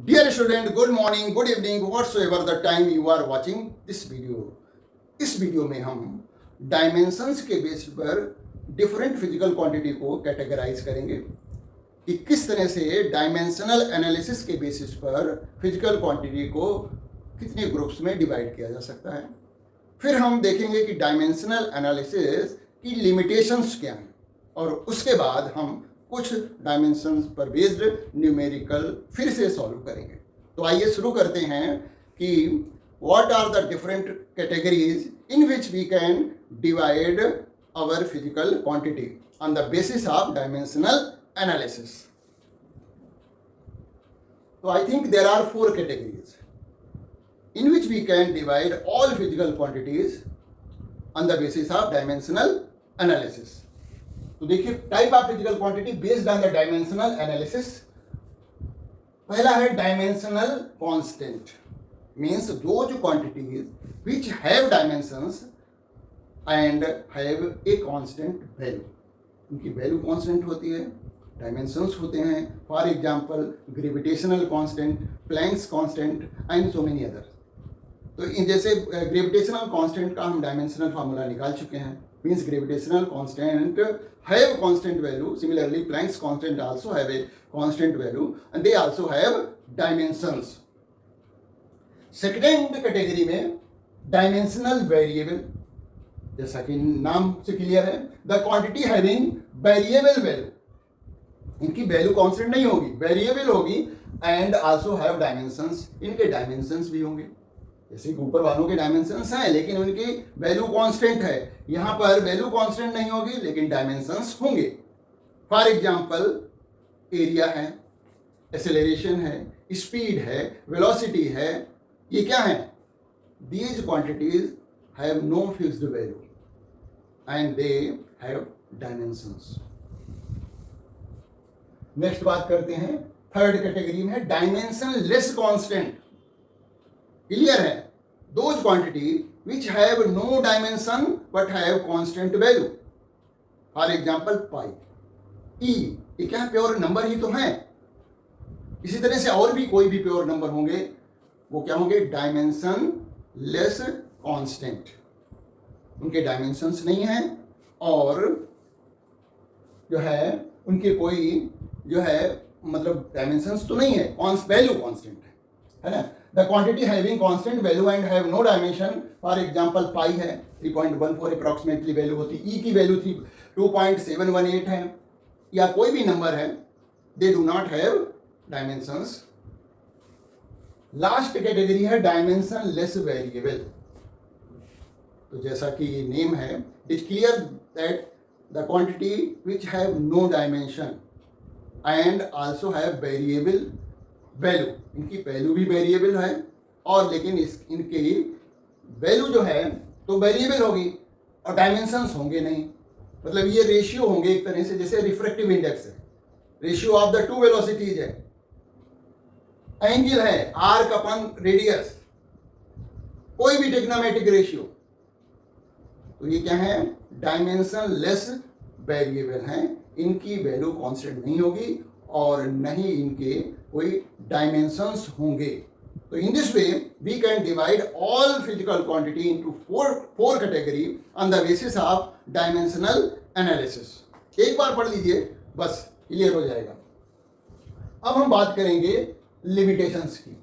Dear student, good morning, good evening, whatsoever the time you are watching this video. इस video में हम dimensions के base पर different physical quantity को categorise करेंगे कि किस तरह से डायमेंशनल एनालिसिस के बेसिस पर फिजिकल क्वांटिटी को कितने ग्रुप्स में डिवाइड किया जा सकता है। फिर हम देखेंगे कि डायमेंशनल एनालिसिस की लिमिटेशंस क्या हैं और उसके बाद हम कुछ डायमेंशंस पर बेस्ड न्यूमेरिकल फिर से सॉल्व करेंगे। तो आइए शुरू करते हैं कि what are the different categories in which we can divide our physical quantity on the basis of dimensional analysis. तो I think there are 4 categories in which we can divide all physical quantities on the basis of dimensional analysis. तो देखिए type of physical quantity based on the dimensional analysis. पहला है dimensional constant, means those quantities which have dimensions and have a constant value. उनकी value constant होती है, dimensions होते हैं। For example gravitational constant, Planck's constant and so many others. तो इन जैसे gravitational constant का हम डायमेंशनल फार्मूला निकाल चुके हैं, means gravitational constant have constant value. Similarly, Planck's constant also have a constant value and they also have dimensions. Second category में dimensional variable, जैसा कि नाम से क्लियर है, the quantity having variable value. इनकी वैल्यू कांस्टेंट नहीं होगी, variable होगी एंड आल्सो हैव डायमेंशंस। इनके डायमेंशंस भी होंगे, जैसे कि ऊपर वालों के डायमेंशंस हैं लेकिन उनकी वैल्यू कांस्टेंट है। यहाँ पर वैल्यू कांस्टेंट नहीं होगी लेकिन डायमेंशंस होंगे। फॉर एग्जांपल एरिया है, एक्सेलरेशन है, स्पीड है, वेलोसिटी है, ये क्या है? These quantities have no fixed value and they have dimensions. Next बात करते हैं थर्ड कैटेगरी में, डायमेंशन लेस कांस्टेंट। क्लियर है, those quantity which have no dimension but have constant value. For example pi, e, ये क्या pure number ही तो है। इसी तरह से और भी कोई भी प्योर नंबर होंगे, वो क्या होंगे? Dimension less constant. उनके डायमेंशंस नहीं है और जो है उनके कोई जो है मतलब डायमेंशंस तो नहीं है, वैल्यू कांस्टेंट है ना। The quantity having constant value and have no dimension, for example pi है 3.14 approximately वैल्यू होती, e की वैल्यू थी 2.718 है, या कोई भी नंबर है, they do not have dimensions. Last category है डायमेंशन लेस वेरिएबल। तो जैसा कि नेम है, it is clear that the quantity which have no dimension and also have variable value. इनकी वैल्यू भी वेरिएबल है और लेकिन इनकी वैल्यू जो है तो वेरिएबल होगी और डायमेंशंस होंगे नहीं। मतलब ये रेशियो होंगे एक तरह से, जैसे रिफ्रैक्टिव इंडेक्स है, ratio of the two velocities है, एंगल है आर्क अपॉन रेडियस, कोई भी ट्रिग्नोमेट्रिक रेशियो। तो ये क्या है? डायमेंशन लेस वेरिएबल हैं, इनकी वैल्यू कांस्टेंट नहीं होगी और नहीं इनके कोई डायमेंशंस होंगे। तो in this way we can divide all physical quantity into four category on the basis of dimensional analysis. एक बार पढ़ लीजिए, बस क्लियर हो जाएगा। अब हम बात करेंगे लिमिटेशंस की।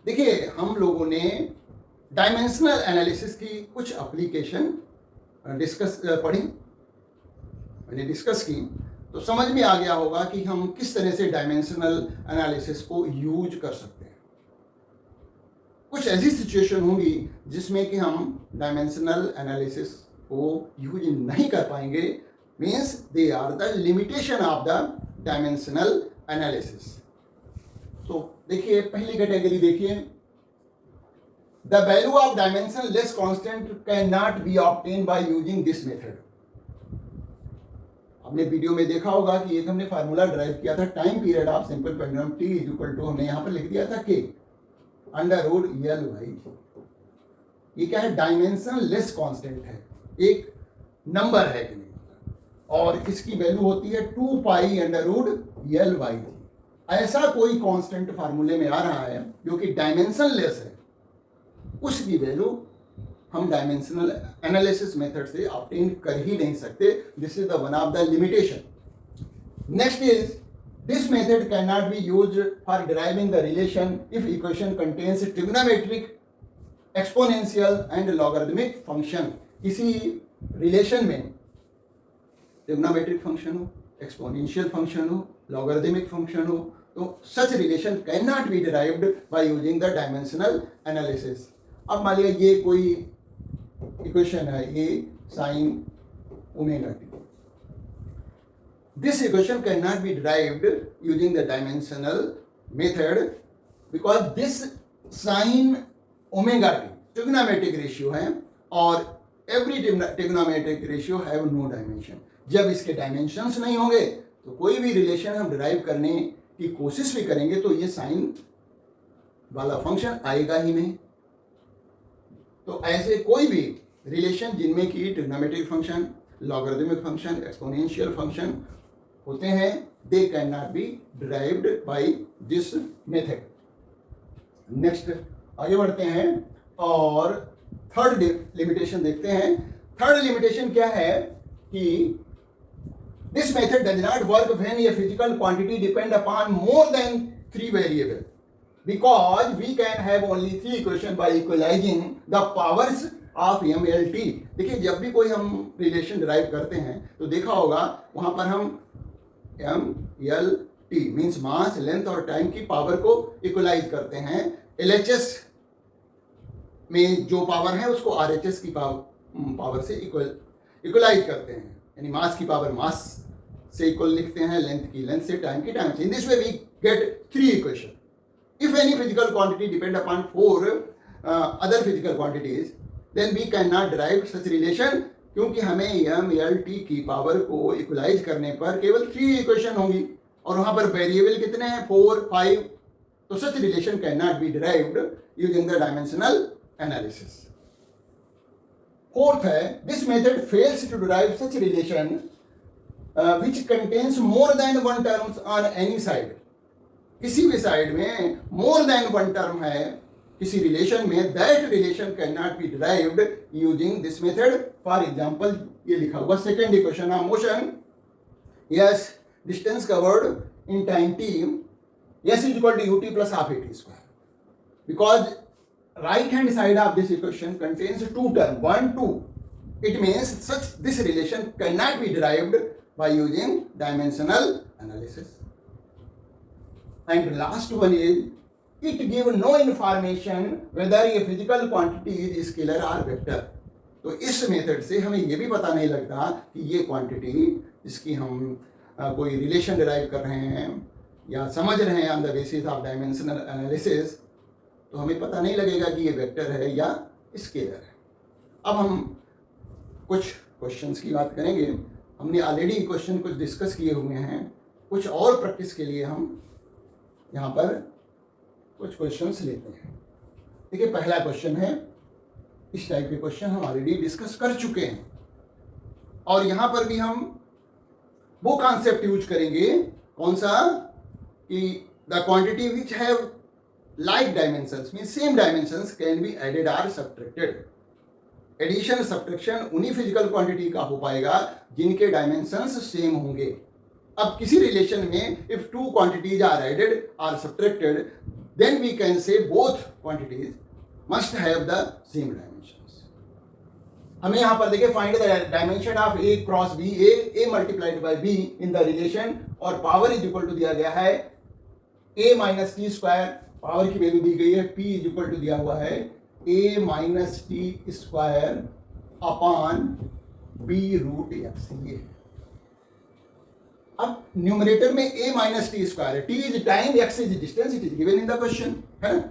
देखिए हम लोगों ने डायमेंशनल एनालिसिस की कुछ एप्लीकेशन पढ़ी, मैंने डिस्कस की, तो समझ में आ गया होगा कि हम किस तरह से डायमेंशनल एनालिसिस को यूज कर सकते हैं। कुछ ऐसी सिचुएशन होंगी जिसमें कि हम डायमेंशनल एनालिसिस को यूज नहीं कर पाएंगे, means they are the limitation of the dimensional analysis. तो देखिए पहली कैटेगरी देखिए, the value of dimensionless constant can not be obtain by using this method. हमने वीडियो में देखा होगा कि एक हमने फार्मूला ड्राइव किया था, time period of simple pendulum T is equal to, हमने यहाँ पर लिख दिया था के अंडर रूट यल वाई। ये क्या है? डायमेंशन लेस कांस्टेंट है, एक नंबर है कि नहीं, और इसकी वैल्यू होती है 2 पाई अंडर रूट यल वाई। ऐसा कोई कांस्टेंट फार्मूले में आ रहा है जो कि डायमेंशन लेस है, उसकी वैल्यू हम डायमेंशनल एनालिसिस मेथड से ऑब्टेन कर ही नहीं सकते. This is the one of the limitation. Next is this method can not be used for deriving the relation if equation contains trigonometric, exponential and logarithmic function. किसी relation में trigonometric function हो, exponential function हो, logarithmic function हो, तो such relation can not be derived by using the dimensional analysis. अब मान लिया ये कोई इक्वेशन है, A sine omega T. This equation cannot be derived using the dimensional method because this sin omega t trigonometric ratio है और every trigonometric ratio have no dimension. जब इसके डायमेंशंस नहीं होंगे तो कोई भी रिलेशन हम डिराइव करने की कोशिश भी करेंगे तो ये साइन वाला फंक्शन आएगा ही नहीं. तो ऐसे कोई भी रिलेशन जिनमें कि trigonometric function, logarithmic function, exponential function होते हैं, they can not be derived by this method. Next आगे बढ़ते हैं और थर्ड लिमिटेशन देखते हैं. थर्ड लिमिटेशन क्या है कि this method does not work when a physical quantity depend upon more than 3 variable because we can have only 3 equation by equalizing the powers of MLT. देखिए जब भी कोई हम रिलेशन डिराइव करते हैं तो देखा होगा वहां पर हम MLT मीन्स मास, लेंथ और टाइम की पावर को इक्वलाइज करते हैं. LHS में जो पावर है उसको RHS की पावर से इक्वलाइज करते हैं, यानी मास की पावर मास से इक्वल लिखते हैं, लेंथ की लेंथ से, टाइम की टाइम से. In this way we get 3 equation. If any physical quantity depend upon 4 other physical quantities, then we cannot derive such relation, क्योंकि हमें MLT की पावर को इक्वलाइज करने पर केवल 3 इक्वेशन होंगी और वहां पर वेरिएबल कितने हैं, 4, 5. तो such relation cannot be derived using the dimensional analysis. Fourth है, this method fails to derive such relation which contains more than one terms on any side. किसी भी साइड में मोर देन वन टर्म है किसी relation में, that relation can not be derived using this method. For example ये लिखा हुआ second equation of motion, s distance covered in time t, s is equal to ut plus half at square. Because right hand side of this equation contains 2 term 1 2, it means such this relation can not be derived by using dimensional analysis. And last one is, it give no information whether a physical quantity is scalar or vector. तो इस method से हमें ये भी पता नहीं लगता कि ये क्वांटिटी जिसकी हम कोई रिलेशन डिराइव कर रहे हैं या समझ रहे हैं on the basis of dimensional analysis, तो हमें पता नहीं लगेगा कि ये वेक्टर है या स्केलर है. अब हम कुछ क्वेश्चंस की बात करेंगे. हमने ऑलरेडी क्वेश्चन कुछ डिस्कस किए हुए हैं, कुछ और प्रैक्टिस के लिए हम यहाँ पर कुछ क्वेश्चंस लेते हैं. देखिए पहला क्वेश्चन है, इस टाइप के क्वेश्चन हम ऑलरेडी डिस्कस कर चुके हैं और यहाँ पर भी हम वो कॉन्सेप्ट यूज करेंगे. कौन सा? कि the quantity which have like dimensions mean same dimensions can be added or subtracted. Addition subtraction उन्हीं फिजिकल क्वांटिटी का हो पाएगा जिनके डायमेंशंस सेम होंगे. अब किसी रिलेशन में इफ 2 क्वांटिटीज आर एडेड और subtracted, then we can say both quantities must have the same dimensions. हमें यहाँ पर देखिए find the dimension of a cross b, a multiplied by b in the relation, और power is equal to दिया गया है a minus T square. Power की value दी गई है, p इज इक्वल टू दिया हुआ है a minus T square upon b root x. ये अब न्यूमरेटर में a माइनस टी स्क्वायर है, t is time, x is distance, it is given in the question, है ना.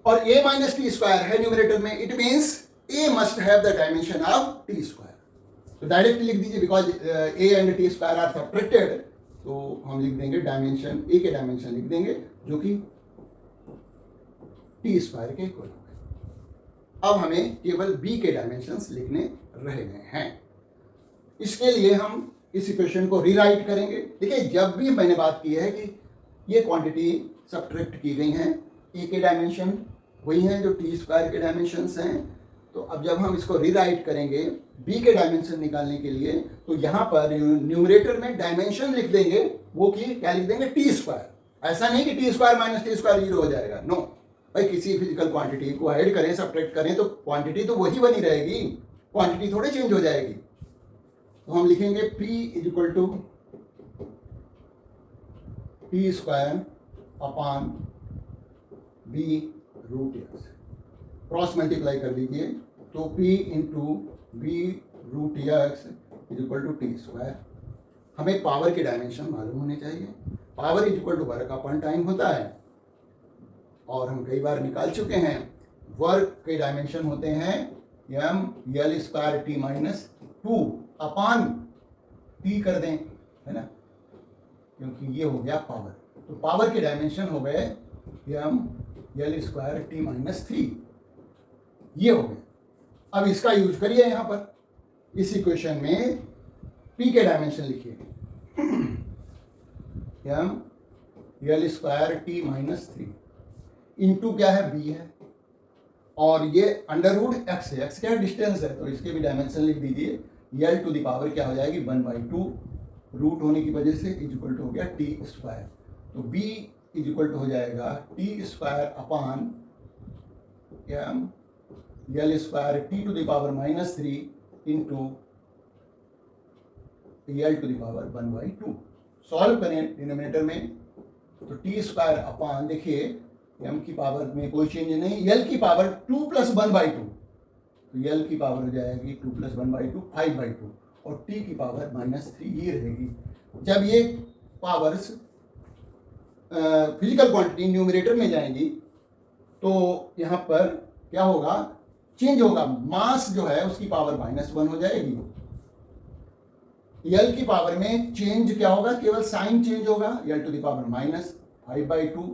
और a माइनस टी स्क्वायर है न्यूमरेटर में, it means a must have the dimension of t square. तो directly लिख दीजिए, because a and T square are subtracted, तो हम लिख देंगे डायमेंशन, a के डायमेंशन लिख देंगे जो कि t स्क्वायर के इक्वल होगा. अब हमें केवल b के डायमेंशंस लिखने रह गए हैं. इसके लिए हम इस इक्वेशन को रीराइट करेंगे। देखिए जब भी मैंने बात की है कि ये क्वांटिटी सब्ट्रैक्ट की गई हैं, ए के डायमेंशन वही हैं जो टी स्क्वायर के डायमेंशंस हैं। तो अब जब हम इसको रीराइट करेंगे बी के डायमेंशन निकालने के लिए, तो यहाँ पर न्यूमरेटर में डायमेंशन लिख देंगे, वो कि क्या लिख देंगे, टी स्क्वायर। ऐसा नहीं कि T square minus T square 0 हो जाएगा, नो भाई। किसी फिजिकल क्वांटिटी को ऐड करें सब्ट्रैक्ट करें तो क्वांटिटी तो वही बनी रहेगी, क्वांटिटी थोड़े चेंज हो जाएगी। तो हम लिखेंगे P is equal to T square upon B root X, cross multiply कर दीजिए तो P into B root X is equal to T square. हमें पावर के डायमेंशन मालूम होने चाहिए। Power is equal to work upon time होता है, और हम कई बार निकाल चुके हैं। वर्क के डायमेंशन होते हैं m L square T minus 2 upon T कर दें, है ना, क्योंकि ये हो गया पावर। तो पावर के डायमेंशन हो गए m L square T minus 3, ये हो गए। अब इसका यूज करिए यहाँ पर इस इक्वेशन में p के डायमेंशन लिखिए m L square T minus 3 into क्या है, b है, और ये अंडर रूट एक्स है। एक्स क्या डिस्टेंस है, तो इसके भी डायमेंशन लिख दीजिए। एल टू द पावर क्या हो जाएगी 1/2, रूट होने की वजह से इज इक्वल टू हो गया टी स्क्वायर। तो b इज इक्वल टू हो जाएगा T square upon m L square T to the power minus 3 into L to the power 1/2। Solve करें डिनोमिनेटर में, तो टी स्क्वायर अपॉन, देखिए m की पावर में कोई चेंज नहीं, l की पावर 2 + 1/2, तो l की पावर हो जाएगी 2 + 1/2 5/2, और t की पावर -3 ये रहेगी। जब ये पावर्स फिजिकल क्वांटिटी न्यूमरेटर में जाएंगी तो यहाँ पर क्या होगा, चेंज होगा। मास जो है उसकी पावर -1 हो जाएगी। l की पावर में चेंज क्या होगा, केवल साइन चेंज होगा, l टू द पावर -5/2,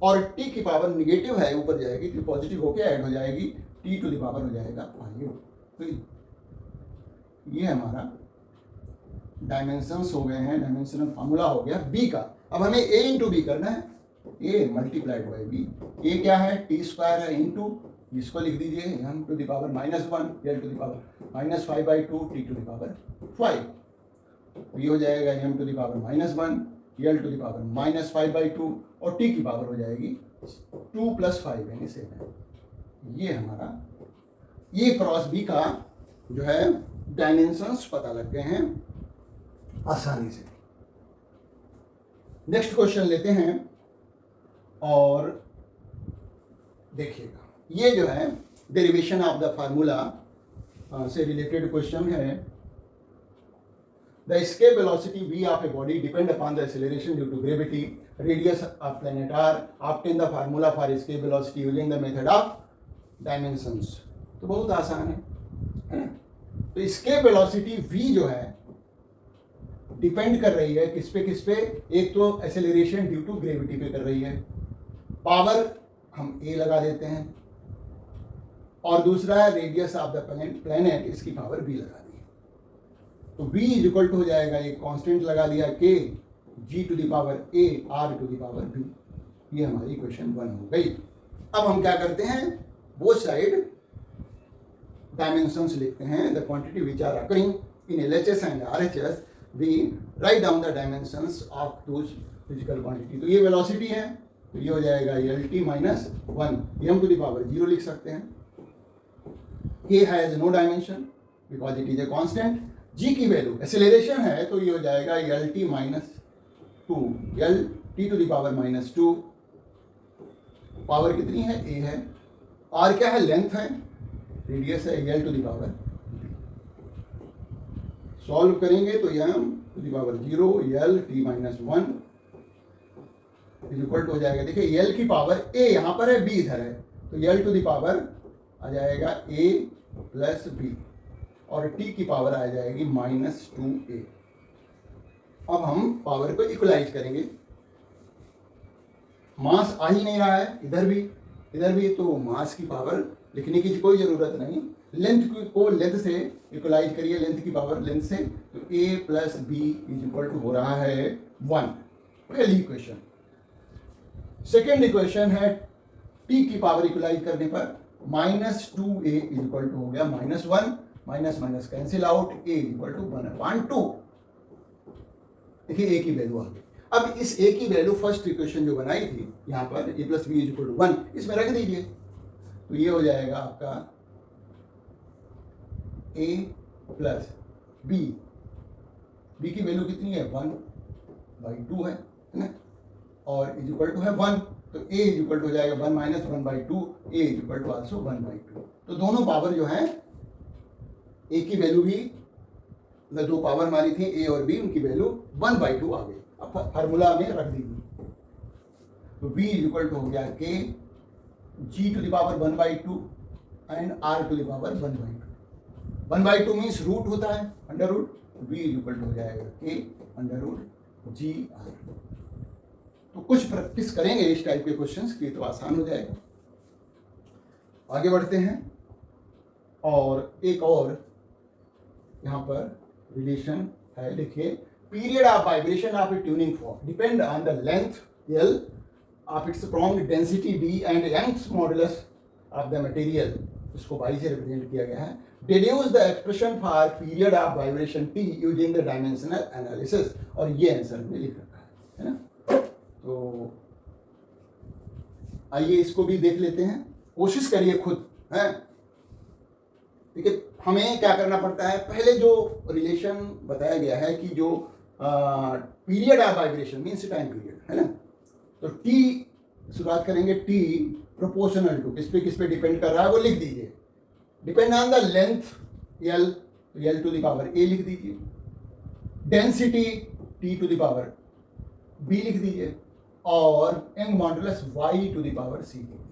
और t की पावर निगेटिव है ऊपर जाएगी, तो पॉजिटिव होकर ऐड हो जाएगी, t टू द पावर हो जाएगा 5। तो ये हमारा डायमेंशंस हो गए हैं, डायमेंशनल फार्मूला हो गया b का। अब हमें a इंटू बी करना है, a multiplied by B. a क्या है, टी स्क्वायर है, इंटू इसको लिख दीजिए m to the power -1 l to the power -5/2 t to the power 5। ये हो जाएगा m to the power -1 l to the power -5/2, और t की पावर हो जाएगी 2 + 5 यानी 7। ये हमारा ये क्रॉस b का जो है डायमेंशंस पता लग गए हैं आसानी से। नेक्स्ट क्वेश्चन लेते हैं, और देखिएगा ये जो है डेरिवेशन ऑफ द फार्मूला से रिलेटेड क्वेश्चन है। The escape velocity v of a body depend upon the acceleration due to gravity. Radius of planet r. Obtain the formula for escape velocity using the method of dimensions. तो बहुत आसान है ना। तो escape velocity v जो है depend कर रही है किस पे, एक तो acceleration due to gravity पे कर रही है, पावर हम a लगा देते हैं, और दूसरा है रेडियस ऑफ द प्लेनेट, इसकी पावर b लगा दी। तो b इज इक्वल टू हो जाएगा, एक कांस्टेंट लगा दिया k g to the power a r to the power b। ये हमारी इक्वेशन 1 हो गई। अब हम क्या करते हैं, वो साइड डायमेंशंस लिखते हैं। The quantity which are occurring in LHS and RHS, we write down the dimensions of those physical quantity. तो ये वेलोसिटी है, तो ये हो जाएगा LT - 1 m to the power 0 लिख सकते हैं। k has no dimension because it is a constant. g की वैल्यू एक्सेलरेशन है, तो ये हो जाएगा LT - 2 LT to the power -2। Power कितनी है, a है, r क्या है, लेंथ है, रेडियस है, l to the power. Solve करेंगे तो m to the power 0 LT - 1 is equal to हो जाएगा, देखिए l की पावर a यहाँ पर है, b इधर है, तो l टू द पावर आ जाएगा a + b, और t की पावर आ जाएगी -2a। अब हम पावर को इक्वलाइज करेंगे। मास आ ही नहीं रहा है, इधर भी, तो मास की पावर लिखने की कोई ज़रूरत नहीं, लेंथ को लेंथ से इक्वलाइज करिए, लेंथ की पावर लेंथ से, तो a plus B is equal to हो रहा है 1, पहली इक्वेशन। सेकेंड इक्वेशन है t की पावर इक्वलाइज करने पर -2a इज इक्वल टू हो गया -1, minus minus cancel out, a is equal to 1/2। देखिए a की वैल्यू आ गई। अब इस a की वैल्यू फर्स्ट इक्वेशन जो बनाई थी यहाँ पर a plus B is equal to 1, इसमें रख दीजिए, तो ये हो जाएगा आपका a प्लस b, b की वैल्यू कितनी है 1/2 है ना, और इज इक्वल टू है 1, तो a इज इक्वल टू हो जाएगा 1 minus 1/2, a is equal to also 1/2। तो दोनों पावर जो है a की वैल्यू भी, दो पावर हमारी थी a और b, उनकी वैल्यू 1/2 आ गई। अब फार्मूला में रख दीजिए, तो b इज इक्वल टू हो गया k g to the power 1/2 and r to the power 1/2। 1/2 means root होता है, under root, b is equal to हो जाएगा k under root g r। तो कुछ प्रैक्टिस करेंगे इस टाइप के क्वेश्चंस की तो आसान हो जाएगा। आगे बढ़ते हैं, और एक और यहाँ पर रिलेशन है, देखिए, period of vibration of a tuning fork depend on the length L of its prolonged density D and Young's modulus of the material, इसको y से रिप्रेजेंट किया गया है। Deduce the expression for period of vibration T using the dimensional analysis, और ये answer में लिख रखा है ना। तो आइए इसको भी देख लेते हैं, कोशिश करिए खुद है। देखिए हमें क्या करना पड़ता है, पहले जो रिलेशन बताया गया है कि जो period of vibration means time period है ना, तो टी शुरुआत करेंगे, टी प्रोपोर्शनल टू किस पे डिपेंड कर रहा है वो लिख दीजिए। Depend on the length L, तो L to the power A लिख दीजिए। Density T to the power B लिख दीजिए, और Young modulus Y to the power C लिख दीजिए।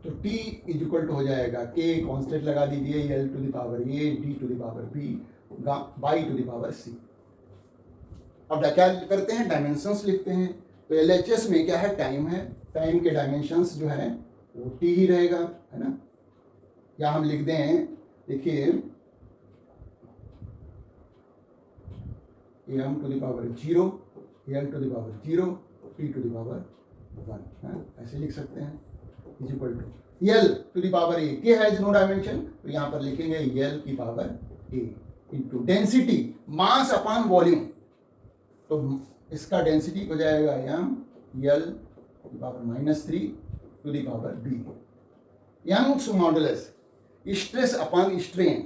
तो t इज इक्वल टू हो जाएगा k कांस्टेंट लगा दीजिए, l to the power a, d to the power b, y to the power c। अब क्या करते हैं, डायमेंशंस लिखते हैं। तो LHS में क्या है, टाइम है, टाइम के डायमेंशंस जो है वो t ही रहेगा, है ना। या हम लिख दें, देखिए m to the power 0, l to the power 0, t to the power 1 है, ऐसे लिख सकते हैं। Is equal to L to the power A, K has no dimension, तो यहाँ पर लिखेंगे L की power A into density mass upon volume, तो इसका डेंसिटी हो जाएगा m L की पावर -3 to the power B। Young's modulus stress upon strain,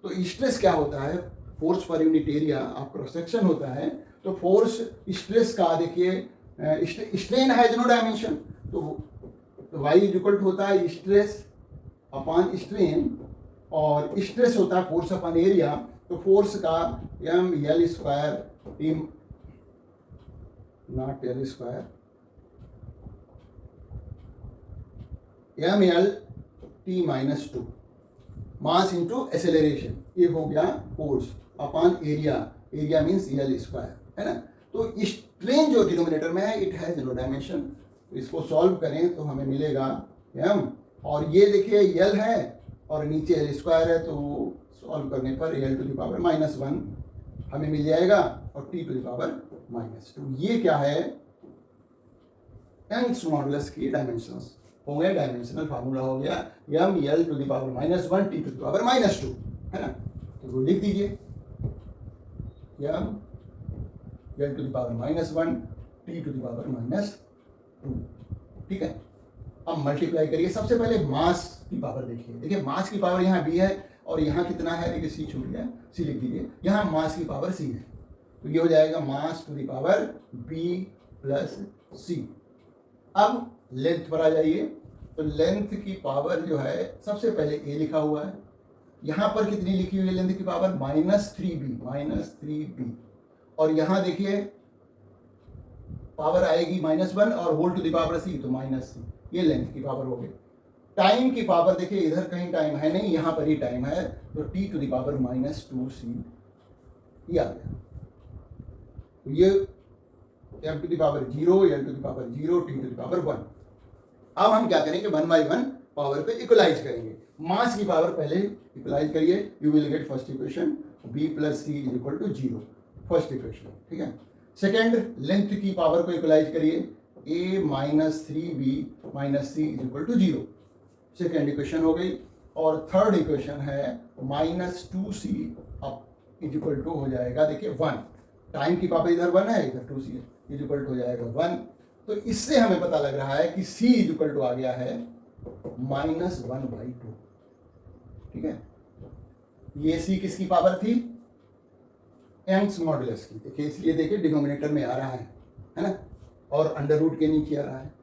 तो स्ट्रेस क्या होता है, force per unit area of cross section होता है। तो फोर्स स्ट्रेस का देखिए, स्ट्रेन हैज नो डायमेंशन, तो y इज इक्वल टू होता है स्ट्रेस अपॉन स्ट्रेन, और स्ट्रेस होता है फोर्स अपॉन एरिया, तो फोर्स का m L square T, not L square, m L t -2 mass into acceleration, ये हो गया force upon area, area means L square, है ना। तो स्ट्रेन जो डिनोमिनेटर में है इट हैज नो डायमेंशन, तो इसको सॉल्व करें तो हमें मिलेगा m, और ये देखिए L है और नीचे L स्क्वायर है, तो सॉल्व करने पर L टू द पावर -1 हमें मिल जाएगा, और t टू द पावर -2। ये क्या है, यंग्स मॉडुलस की डायमेंशंस हो गए, डायमेंशनल फार्मूला हो गया m L to the power -1 t to the power -2, है ना। तो वो लिख दीजिए m L to the power -1 t to the power -2, ठीक है। अब मल्टीप्लाई करिए, सबसे पहले मास की पावर देखिए, देखिए मास की पावर यहाँ b है और यहाँ कितना है, देखिए c छूट गया, c लिख दीजिए, यहाँ मास की पावर c है, तो ये हो जाएगा mass to the power b plus c। अब लेंथ पर आ जाइए, तो लेंथ की पावर जो है सबसे पहले a लिखा हुआ है, यहाँ पर कितनी लिखी हुई है लेंथ की पावर -3b, और यहाँ देखिए पावर आएगी -1 और whole to the power c, तो -c, ये लेंथ की पावर हो गई। टाइम की पावर देखिए, इधर कहीं टाइम है नहीं, यहाँ पर ही टाइम है, तो t to the power -2c ये आ गया। तो ये m to the power 0, l to the power 0, t to the power 1। अब हम क्या करेंगे, 1 by 1 पावर पे इक्वलाइज करेंगे। मास की पावर पहले इक्वलाइज करिए, you will get first equation b plus c is equal to 0, first equation, ठीक है। सेकेंड, लेंथ की पावर को इक्वलाइज करिए, a minus 3b minus c is equal to 0, second equation हो गई। और थर्ड इक्वेशन है माइनस 2c अब इज इक्वल टू हो जाएगा, देखिए 1, टाइम की पावर इधर 1 है, इधर 2c है, इज इक्वल टू हो जाएगा 1। तो इससे हमें पता लग रहा है कि c इज इक्वल टू आ गया है -1/2, ठीक है। ये c किसकी पावर थी, यंग्स मॉडुलस की, देखिए इसलिए देखिए डिनोमिनेटर में आ रहा है ना, और अंडर रूट के नीचे आ रहा है।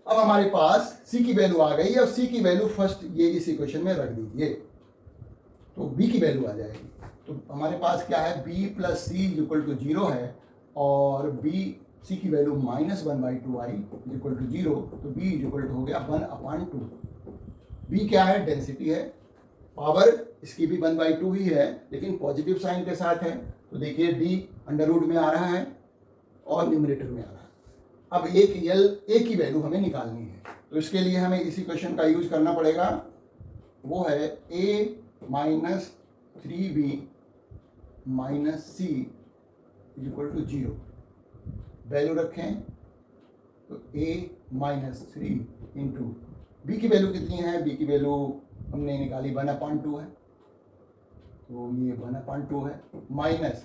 अब हमारे पास c की वैल्यू आ गई है, और c की वैल्यू फर्स्ट ये इस इक्वेशन में रख दीजिए, तो b की वैल्यू आ जाएगी। तो हमारे पास क्या है, b plus c is equal to 0 है, और c की वैल्यू -1/2 आई इज इक्वल टू 0, तो b इज इक्वल टू हो गया 1/2। b क्या है, डेंसिटी है, पावर इसकी भी 1/2 ही है, लेकिन पॉजिटिव साइन के साथ है, तो देखिए d अंडर रूट में आ रहा है और न्यूमरेटर में आ रहा है। अब a की वैल्यू हमें निकालनी है, तो इसके लिए हमें इसी क्वेश्चन का यूज करना पड़ेगा, वो है a minus 3b minus c is equal to 0। Value रखें तो a माइनस 3 इंटू बी की वैल्यू कितनी है, b की वैल्यू हमने निकाली 1/2 है, तो ये 1/2 है, माइनस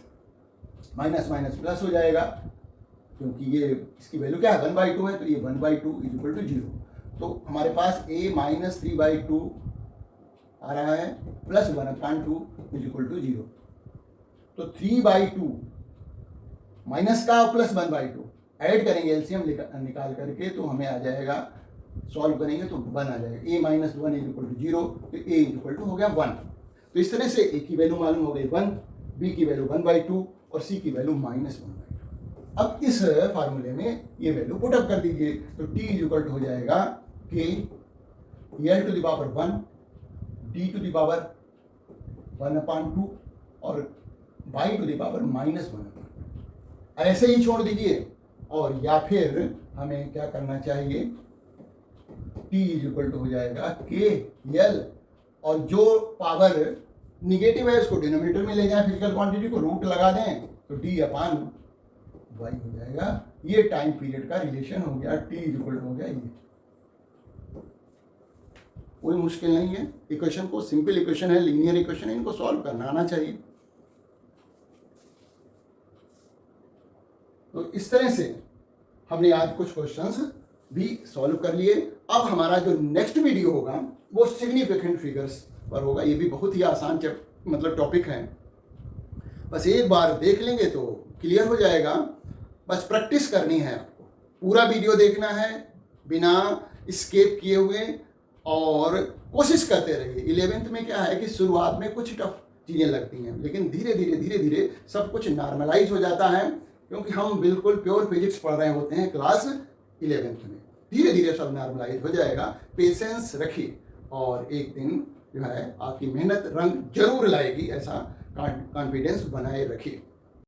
माइनस माइनस प्लस हो जाएगा, क्योंकि ये इसकी वैल्यू क्या है 1/2 है, तो ये 1/2 इज इक्वल टू 0। तो हमारे पास a माइनस 3/2 आ रहा है, प्लस 1/2 इज इक्वल टू 0। तो 3/2 माइनस का प्लस 1/2 ऐड करेंगे, एलसीएम निकाल करके, तो हमें आ जाएगा, सॉल्व करेंगे तो 1 आ जाएगा, a minus 1 is equal to 0, तो a इज इक्वल टू हो गया 1। तो इस तरह से a की वैल्यू मालूम हो गई 1, b की वैल्यू 1/2 और c की वैल्यू -1/2। अब इस फार्मूले में ये वैल्यू पुट अप कर दीजिए, तो t इज इक्वल टू हो जाएगा k l to the power 1 d to the power 1/2 और y टू द पावर -1/2। ऐसे ही छोड़ दीजिए, और या फिर हमें क्या करना चाहिए, t इज इक्वल टू हो जाएगा k l, और जो पावर निगेटिव है उसको डिनोमिनेटर में ले जाएं, फिजिकल क्वांटिटी को रूट लगा दें, तो d/y हो जाएगा। ये टाइम पीरियड का रिलेशन हो गया, t इज इक्वल टू हो गया ये। कोई मुश्किल नहीं है, इक्वेशन को सिंपल इक्वेशन है, लीनियर इक्वेशन है, इनको सॉल्व करना आना चाहिए। तो इस तरह से हमने आज कुछ क्वेश्चंस भी सॉल्व कर लिए। अब हमारा जो नेक्स्ट वीडियो होगा वो सिग्निफिकेंट फिगर्स पर होगा। ये भी बहुत ही आसान मतलब टॉपिक है, बस एक बार देख लेंगे तो क्लियर हो जाएगा। बस प्रैक्टिस करनी है आपको, पूरा वीडियो देखना है बिना स्केप किए हुए, और कोशिश करते रहिए। 11th में क्या है कि शुरुआत में कुछ टफ चीज़ें लगती हैं, लेकिन धीरे धीरे सब कुछ नॉर्मलाइज हो जाता है, क्योंकि हम बिल्कुल प्योर फिजिक्स पढ़ रहे होते हैं क्लास 11th में। धीरे धीरे सब नॉर्मलाइज हो जाएगा, पेशेंस रखिए, और एक दिन जो है आपकी मेहनत रंग जरूर लाएगी, ऐसा कॉन्फिडेंस बनाए रखिए।